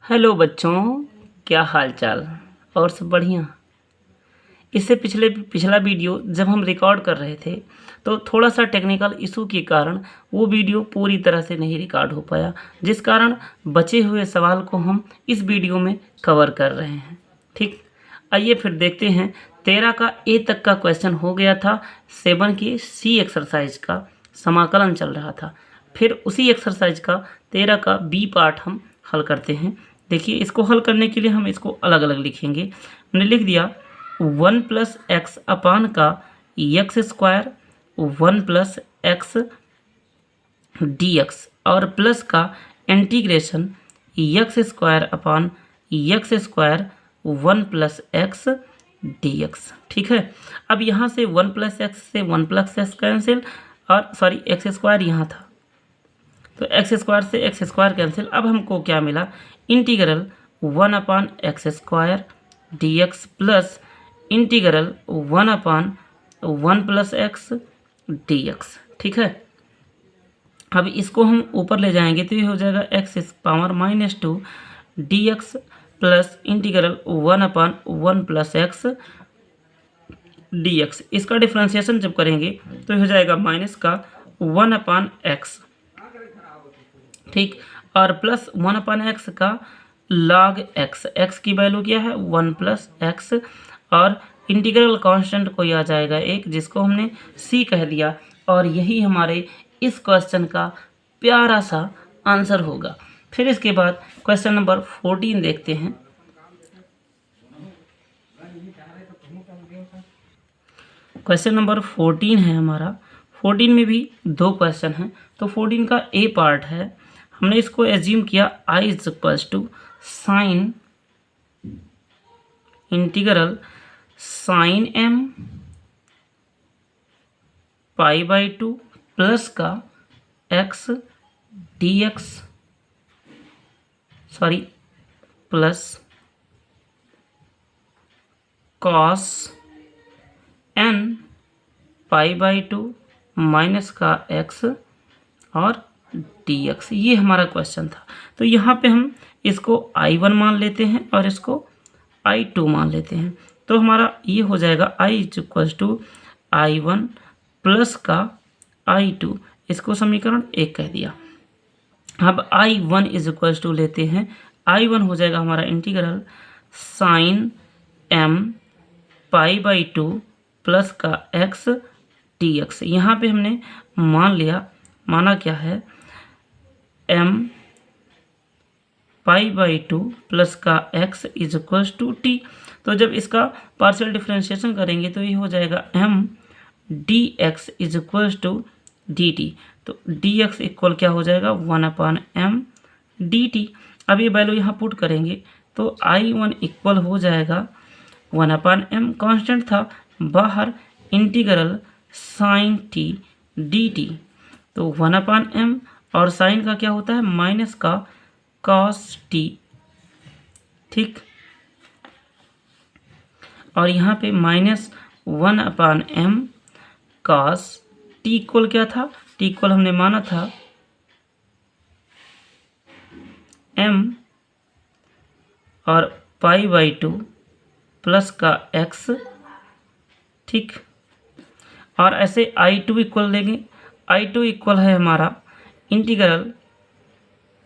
Hello बच्चों, क्या हाल चाल और सब बढ़िया। इससे पिछला वीडियो जब हम रिकॉर्ड कर रहे थे तो थोड़ा सा टेक्निकल इशू के कारण वो वीडियो पूरी तरह से नहीं रिकॉर्ड हो पाया, जिस कारण बचे हुए सवाल को हम इस वीडियो में कवर कर रहे हैं। ठीक, आइए फिर देखते हैं। 13 का ए तक का क्वेश्चन हो गया था। 7 के सी एक्सरसाइज का समाकलन चल रहा था। फिर उसी एक्सरसाइज का 13 का बी पार्ट हम हल करते हैं। देखिए, इसको हल करने के लिए हम इसको अलग अलग लिखेंगे। हमने लिख दिया 1 प्लस एक्स अपान का x square 1 plus x d x और प्लस का integration x square upon x square 1 plus x d x. ठीक है, अब यहाँ से 1 प्लस एक्स से 1 प्लस एक्स कैंसिल और सॉरी एक्स स्क्वायर यहाँ था तो एक्स स्क्वायर से एक्स स्क्वायर कैंसिल। अब हमको क्या मिला, integral 1 upon x square d x plus integral 1 upon 1 plus x d x. ठीक है, अब इसको हम ऊपर ले जाएंगे तो ये हो जाएगा x power -2 D x plus integral 1 upon 1 plus x d x. इसका डिफ्रेंशिएशन जब करेंगे तो ये हो जाएगा माइनस का 1 अपान एक्स। ठीक, और प्लस 1 अपान एक्स का लॉग एक्स। एक्स की वैल्यू क्या है 1 प्लस एक्स और इंटीग्रल कांस्टेंट कोई आ जाएगा एक, जिसको हमने सी कह दिया। और यही हमारे इस क्वेश्चन का प्यारा सा आंसर होगा। फिर इसके बाद क्वेश्चन नंबर 14 देखते हैं। क्वेश्चन नंबर 14 है हमारा। 14 में भी दो क्वेश्चन हैं। तो 14 का ए पार्ट है, हमने इसको एज्यूम किया i is equals to sine integral sine m pi by 2 plus का x D x sorry plus cos n pi by 2 minus का x और dx। ये हमारा क्वेश्चन था। तो यहाँ पे हम इसको I1 मान लेते हैं और इसको I2 मान लेते हैं। तो हमारा ये हो जाएगा I is equals to I1 plus का I2। इसको समीकरण 1 कह दिया। अब I1 इज इक्वल्स टू लेते हैं। I1 हो जाएगा हमारा integral sine m pi by 2 plus का x dx। यहाँ पे हमने मान लिया, माना क्या है m पाई बाई 2 प्लस का x is equals to t। तो जब इसका पार्शियल डिफरेंशिएशन करेंगे तो ये हो जाएगा m dx is equals to dt। तो dx इक्वल क्या हो जाएगा 1 अपान m dt। अब ये वैल्यू यहाँ पुट करेंगे तो I1 इक्वल हो जाएगा 1 अपान m, कांस्टेंट था बाहर, इंटीग्रल साइन t dt। तो 1 अपान m और साइन का क्या होता है माइनस का cos t। ठीक, और यहाँ पे -1 अपान m cos t इक्वल क्या था, t इक्वल हमने माना था m और पाई बाई 2 प्लस का x। ठीक, और ऐसे I2 इक्वल लेंगे। I2 इक्वल है हमारा integral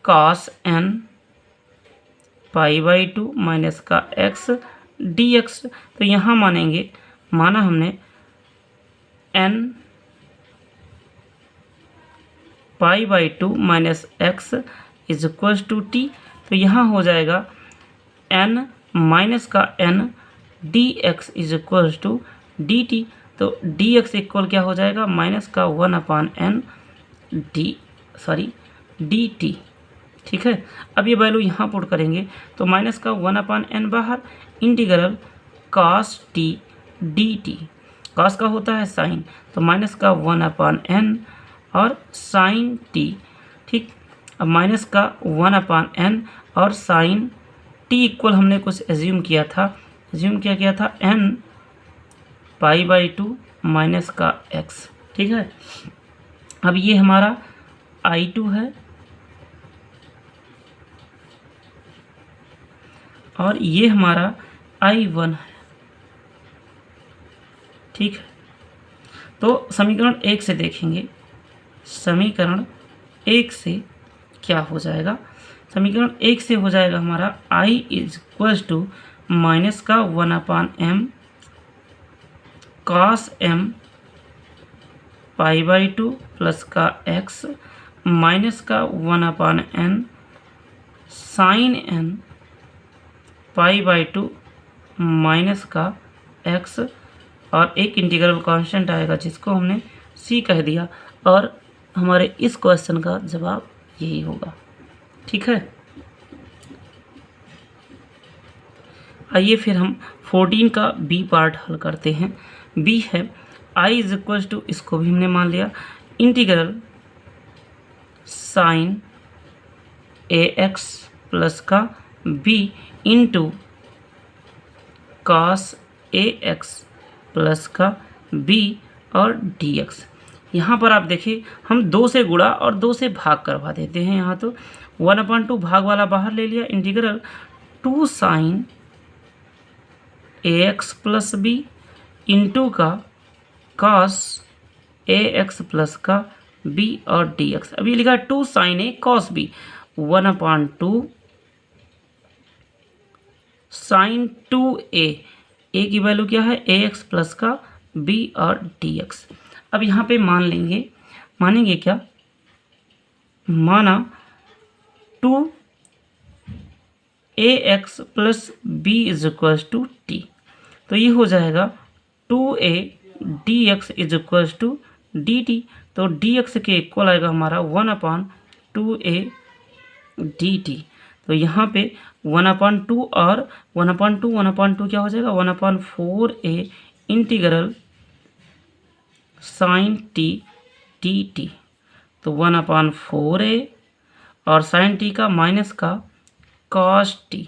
cos n pi by 2 minus का x dx। तो यहाँ मानेंगे, माना हमने n pi by 2 minus x is equals to t। तो यहाँ हो जाएगा n माइनस का n dx is equals to dt। तो dx इक्वल क्या हो जाएगा माइनस का 1 अपान n dt। ठीक है, अब ये वैल्यू यहाँ पुट करेंगे तो माइनस का 1 अपान n बाहर, integral cos t dt। cos का होता है साइन, तो माइनस का 1 अपान n और साइन t। ठीक, अब माइनस का 1 अपान n और साइन t इक्वल हमने कुछ एज्यूम किया था। एज्यूम क्या किया था n पाई बाई 2 माइनस का x। ठीक है, अब ये हमारा I2 है और ये हमारा I1 है। ठीक है, तो समीकरण 1 से देखेंगे, समीकरण 1 से क्या हो जाएगा। समीकरण 1 से हो जाएगा हमारा I is equal to minus का 1/m cos m π/2 प्लस का x माइनस का 1/n sin n π/2 माइनस का x, और एक इंटीग्रल कांस्टेंट आएगा जिसको हमने c कह दिया, और हमारे इस क्वेश्चन का जवाब यही होगा। ठीक है, आइए फिर हम 14 का बी पार्ट हल करते हैं। बी है I इज इक्वल टू, इसको भी हमने मान लिया, इंटीग्रल साइन ax प्लस का b into cos ax plus का b और dx। यहाँ पर आप देखिए हम 2 से गुणा और 2 से भाग करवा देते हैं। यहाँ तो 1/2 भाग वाला बाहर ले लिया, integral 2 sine ax plus b into का cos ax प्लस का b और dx। अभी लिखा 2 sine a cos b, 1/2 sine 2a, a की वैल्यू क्या है ax प्लस का b और dx। अब यहाँ पे मानेंगे क्या, माना 2ax प्लस b is equal to t, तो ये हो जाएगा 2a dx is equal to dt। तो dx के इक्वल आएगा हमारा 1/2a dt। तो यहाँ पे 1/2 और 1/2 क्या हो जाएगा 1/4a integral sign t dt। तो 1/4a और साइन t का माइनस का cos t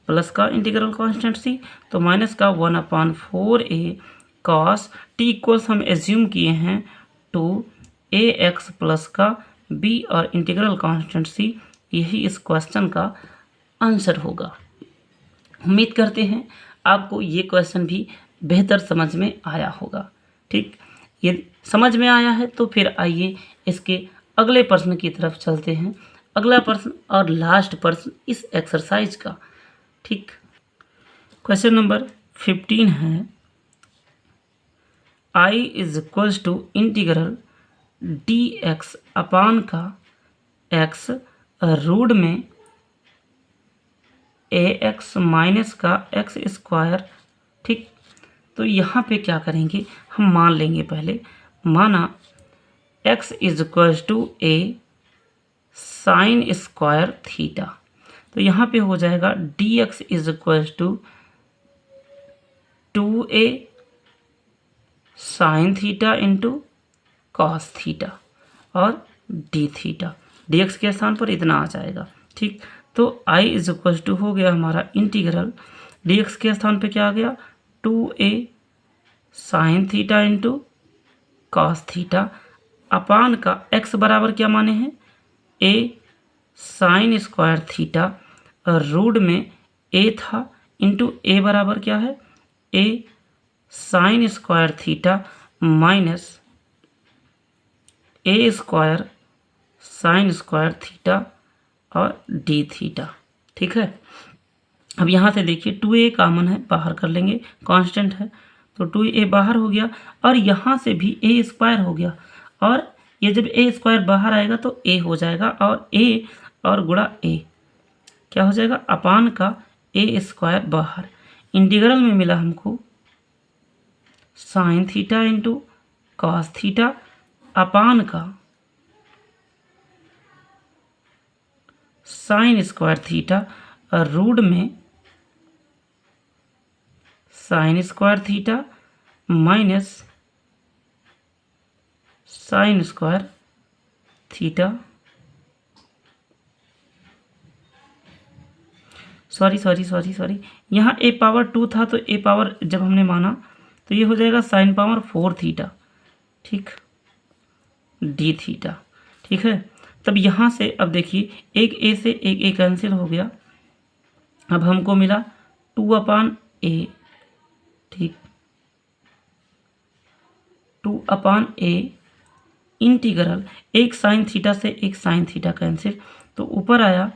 प्लस का इंटीग्रल कांस्टेंट c, तो माइनस का 1/4a cos t इक्वल्स हम एज्यूम किए हैं 2ax प्लस का b और इंटीग्रल कांस्टेंट c। यही इस क्वेश्चन का आंसर होगा। उम्मीद करते हैं आपको ये क्वेश्चन भी बेहतर समझ में आया होगा। ठीक, ये समझ में आया है तो फिर आइए इसके अगले प्रश्न की तरफ चलते हैं। अगला प्रश्न और लास्ट प्रश्न इस एक्सरसाइज का। ठीक, क्वेश्चन नंबर 15 है, I is equal to integral dx upon का x रूट में ax माइनस का x स्क्वायर। ठीक, तो यहाँ पे क्या करेंगे, हम मान लेंगे पहले, माना x is equal to a sine square theta. तो यहाँ पे हो जाएगा dx is equal to 2a sine theta into cos theta और डी थीटा। dx के स्थान पर इतना आ जाएगा। ठीक, तो I इज इक्वल टू हो गया हमारा इंटीग्रल, dx के स्थान पे क्या आ गया 2a sine theta into cos theta upon का x बराबर क्या माने हैं a sine square theta, root में a था इंटू a बराबर क्या है a sine square theta minus a square sine square theta और डी थीटा। ठीक है, अब यहाँ से देखिए 2a कॉमन है, बाहर कर लेंगे, कांस्टेंट है तो 2a बाहर हो गया और यहाँ से भी a स्क्वायर हो गया, और ये जब a स्क्वायर बाहर आएगा तो a हो जाएगा, और a और गुणा a क्या हो जाएगा अपान का a स्क्वायर बाहर। इंटीग्रल में मिला हमको sign theta into cos theta upon का साइन स्क्वायर थीटा, रूट में sign square theta minus sign square theta, sorry यहाँ a पावर 2 था तो a पावर जब हमने माना तो ये हो जाएगा साइन पावर 4 थीटा। ठीक, डी थीटा। ठीक है, तब यहाँ से अब देखिए एक a से एक a कैंसिल हो गया, अब हमको मिला 2/a, ठीक, 2/a इंटीग्रल, एक साइन थीटा से एक साइन थीटा कैंसिल, तो ऊपर आया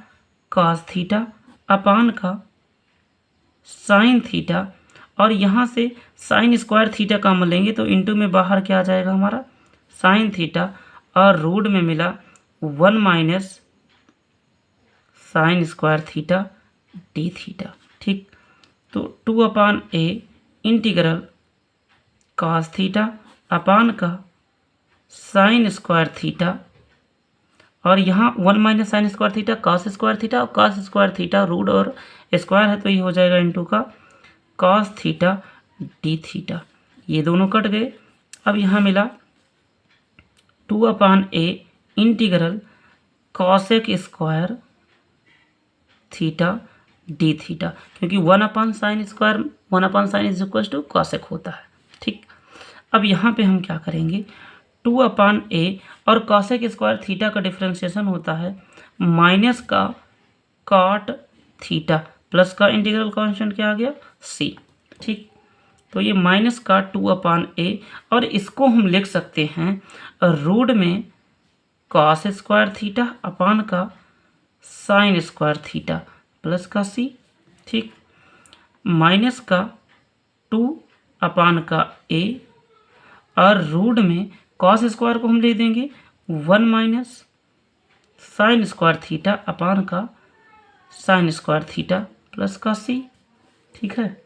cos थीटा अपान का साइन थीटा, और यहाँ से साइन स्क्वायर थीटा कॉमन लेंगे तो इंटू में बाहर क्या आ जाएगा हमारा साइन थीटा, और रूट में मिला 1 minus sign square theta D theta, ठीक। तो 2/a integral cos theta upon का साइन स्क्वायर थीटा, और यहाँ 1 minus sign square theta cos square theta, और cos स्क्वायर थीटा रूट और स्क्वायर है तो ये हो जाएगा इंटू का cos थीटा डी थीटा, ये दोनों कट गए। अब यहाँ मिला 2/a integral cosec square theta D theta, क्योंकि 1/sin square 1/sin is equal to cosec होता है, ठीक। अब यहाँ पे हम क्या करेंगे 2/a और कॉसेक स्क्वायर थीटा का डिफ्रेंशिएशन होता है माइनस का कॉट थीटा प्लस का इंटीग्रल कांस्टेंट क्या आ गया c, ठीक। तो ये माइनस का 2/a, और इसको हम लिख सकते हैं रूट में cos स्क्वायर थीटा अपान का साइन स्क्वायर थीटा प्लस का c, ठीक, माइनस का 2/a, और रूट में cos स्क्वायर को हम ले देंगे 1 minus sign square theta upon का साइन स्क्वायर थीटा प्लस का c, ठीक है।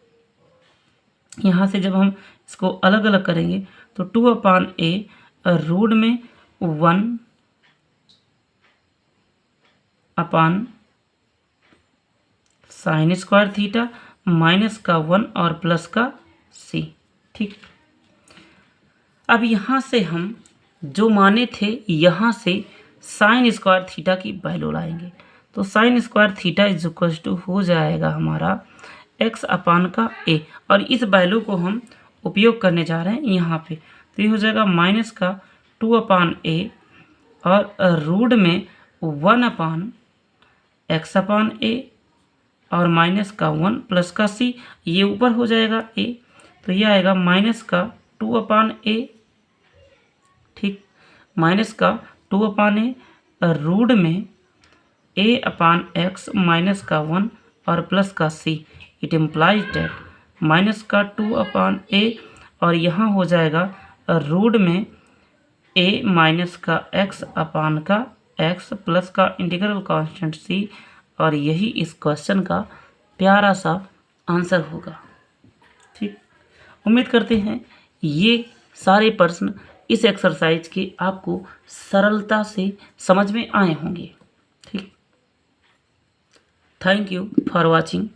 यहाँ से जब हम इसको अलग अलग करेंगे तो 2/a रूट में 1 अपान साइन स्क्वायर थीटा माइनस का 1 और प्लस का c, ठीक। अब यहाँ से हम जो माने थे यहाँ से साइन स्क्वायर थीटा की वैल्यू लाएंगे, तो sine square theta is equal to हो जाएगा हमारा x अपान का a, और इस वैल्यू को हम उपयोग करने जा रहे हैं यहाँ पे, तो ये हो जाएगा माइनस का 2/a और रूट में 1/x/a और माइनस का 1 प्लस का c, ये ऊपर हो जाएगा a, तो ये आएगा माइनस का 2/a, ठीक, माइनस का 2/a रूट में a/x माइनस का 1 और प्लस का c, it implies date minus का 2/a, और यहाँ हो जाएगा रूट में a माइनस का x अपान का x प्लस का इंटीग्रल कांस्टेंट c, और यही इस क्वेश्चन का प्यारा सा आंसर होगा, ठीक। उम्मीद करते हैं ये सारे प्रश्न इस एक्सरसाइज के आपको सरलता से समझ में आए होंगे, ठीक। Thank you for watching.